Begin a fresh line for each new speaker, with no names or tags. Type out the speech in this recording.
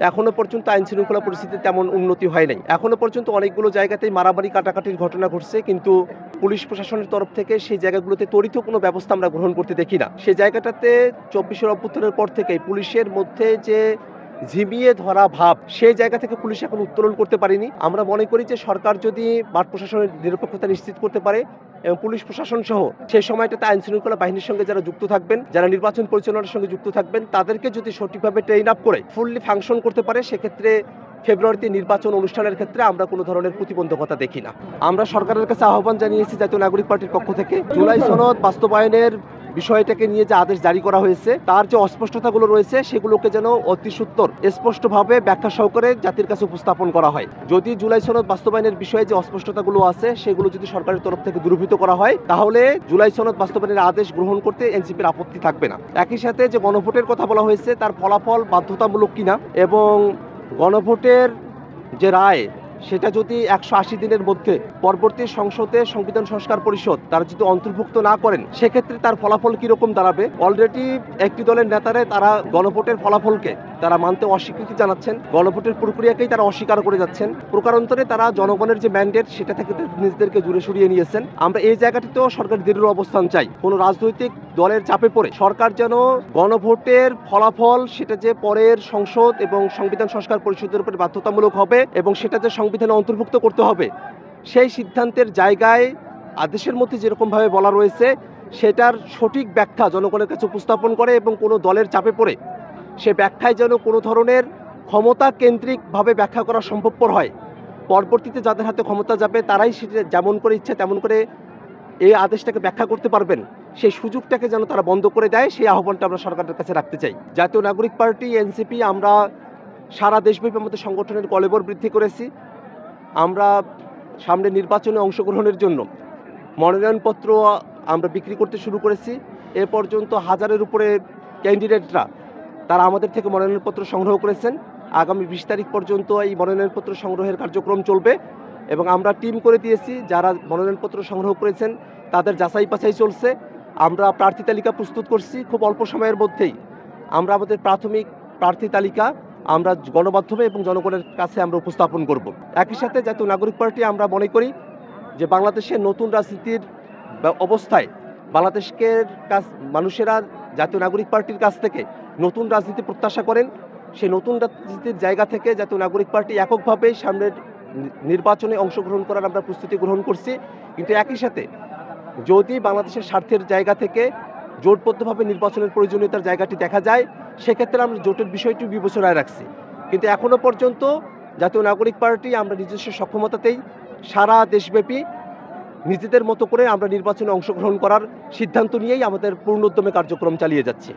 এখনো পর্যন্ত আইন শৃঙ্খলা পরিস্থিতি তেমন উন্নতি হয় নাই। এখনো পর্যন্ত অনেকগুলো জায়গাতেই মারামারি কাটাকাটির ঘটনা ঘটছে, কিন্তু পুলিশ প্রশাসনের তরফ থেকে সেই জায়গাগুলোতে ত্বরিত কোনো ব্যবস্থা আমরা গ্রহণ করতে দেখি না। সেই জায়গাটাতে ২৪শে অভ্যুত্থানের পর থেকেই পুলিশের মধ্যে যে ঝিমিয়ে ধরা ভাব, সেই জায়গা থেকে পুলিশ এখন উত্তোলন করতে পারেনি। আমরা মনে করি যে সরকার যদি মাঠ প্রশাসনের নিরপেক্ষতা নিশ্চিত করতে পারে এবং পুলিশ প্রশাসন সহ সেই সময়টাতে আইন শৃঙ্খলা বাহিনীর সঙ্গে যারা যুক্ত থাকবেন, যারা নির্বাচন পরিচালনার সঙ্গে যুক্ত থাকবেন, তাদেরকে যদি সঠিকভাবে ট্রেন আপ করে ফুললি ফাংশন করতে পারে, সেক্ষেত্রে ফেব্রুয়ারিতে নির্বাচন অনুষ্ঠানের ক্ষেত্রে আমরা কোনো ধরনের প্রতিবন্ধকতা দেখি না। আমরা সরকারের কাছে আহ্বান জানিয়েছি জাতীয় নাগরিক পার্টির পক্ষ থেকে জুলাই সনদ বাস্তবায়নের বিষয়টাকে নিয়ে যে আদেশ জারি করা হয়েছে, তার যে অস্পষ্টতাগুলো রয়েছে সেগুলোকে যেন অতি সত্বর স্পষ্টভাবে ব্যাখ্যা সহকারে জাতির কাছে উপস্থাপন করা হয়। যদি জুলাই সনদ বাস্তবায়নের বিষয়ে যে অস্পষ্টতাগুলো আছে সেগুলো যদি সরকারের তরফ থেকে দূরীভূত করা হয়, তাহলে জুলাই সনদ বাস্তবায়নের আদেশ গ্রহণ করতে এনসিপির আপত্তি থাকবে না। একই সাথে যে গণভোটের কথা বলা হয়েছে তার ফলাফল বাধ্যতামূলক কিনা এবং গণভোটের যে রায় সেটা যদি ১৮০ দিনের মধ্যে পরবর্তী সংসদে সংবিধান সংস্কার পরিষদ তারা যদি অন্তর্ভুক্ত না করেন, সেক্ষেত্রে তার ফলাফল কিরকম দাঁড়াবে। অলরেডি একটি দলের নেতারা তারা গণভোটের ফলাফলকে তারা মানতে অস্বীকৃতি জানাচ্ছেন, গণভোটের প্রক্রিয়াকেই তারা অস্বীকার করে যাচ্ছেন। প্রকারান্তরে তারা জনগণের যে ম্যান্ডেট সেটা থেকে নিজেদেরকে দূরে সরিয়ে নিয়েছেন। আমরা এই জায়গাটিতেও সরকার দৃঢ় অবস্থান চাই। কোনো রাজনৈতিক দলের চাপে পড়ে সরকার যেন গণভোটের ফলাফল সেটা যে পরের সংসদ এবং সংবিধান সংস্কার পরিষদের উপর বাধ্যতামূলক হবে এবং সেটা যে সংবিধানে অন্তর্ভুক্ত করতে হবে, সেই সিদ্ধান্তের জায়গায় আদেশের মধ্যে যেরকমভাবে বলা রয়েছে সেটার সঠিক ব্যাখ্যা জনগণের কাছে উপস্থাপন করে এবং কোনো দলের চাপে পড়ে সে ব্যাখ্যায় যেন কোনো ধরনের ক্ষমতা কেন্দ্রিকভাবে ব্যাখ্যা করা সম্ভবপর হয়। পরবর্তীতে যাদের হাতে ক্ষমতা যাবে তারাই সেটা যেমন করে ইচ্ছে তেমন করে এই আদেশটাকে ব্যাখ্যা করতে পারবেন, সেই সুযোগটাকে যেন তারা বন্ধ করে দেয়, সেই আহ্বানটা আমরা সরকারের কাছে রাখতে চাই। জাতীয় নাগরিক পার্টি এনসিপি আমরা সারা দেশব্যাপী আমাদের সংগঠনের কলেবর বৃদ্ধি করেছি। আমরা সামনে নির্বাচনে অংশগ্রহণের জন্য মনোনয়নপত্র আমরা বিক্রি করতে শুরু করেছি। এ পর্যন্ত 1000-এর উপরে ক্যান্ডিডেটরা তারা আমাদের থেকে মনোনয়নপত্র সংগ্রহ করেছেন। আগামী 20 তারিখ পর্যন্ত এই মনোনয়নপত্র সংগ্রহের কার্যক্রম চলবে এবং আমরা টিম করে দিয়েছি। যারা মনোনয়নপত্র সংগ্রহ করেছেন তাদের যাচাই বাছাই চলছে। আমরা প্রার্থী তালিকা প্রস্তুত করছি। খুব অল্প সময়ের মধ্যেই আমরা আমাদের প্রাথমিক প্রার্থী তালিকা আমরা গণমাধ্যমে এবং জনগণের কাছে আমরা উপস্থাপন করব। একই সাথে জাতীয় নাগরিক পার্টি আমরা মনে করি যে বাংলাদেশের নতুন রাজনীতির অবস্থায় বাংলাদেশের মানুষেরা জাতীয় নাগরিক পার্টির কাছ থেকে নতুন রাজনীতি প্রত্যাশা করেন। সেই নতুন রাজনীতির জায়গা থেকে জাতীয় নাগরিক পার্টি এককভাবে সামনের নির্বাচনে অংশগ্রহণ করার আমরা প্রস্তুতি গ্রহণ করছি। কিন্তু একই সাথে যদি বাংলাদেশের স্বার্থের জায়গা থেকে জোটবদ্ধভাবে নির্বাচনের প্রয়োজনীয়তার জায়গাটি দেখা যায়, সেক্ষেত্রে আমরা জোটের বিষয়টি বিবেচনায় রাখছি। কিন্তু এখনও পর্যন্ত জাতীয় নাগরিক পার্টি আমরা নিজস্ব সক্ষমতাতেই সারা দেশব্যাপী নিজেদের মতো করে আমরা নির্বাচনে অংশগ্রহণ করার সিদ্ধান্ত নিয়েই আমাদের পূর্ণ উদ্যমে কার্যক্রম চালিয়ে যাচ্ছি।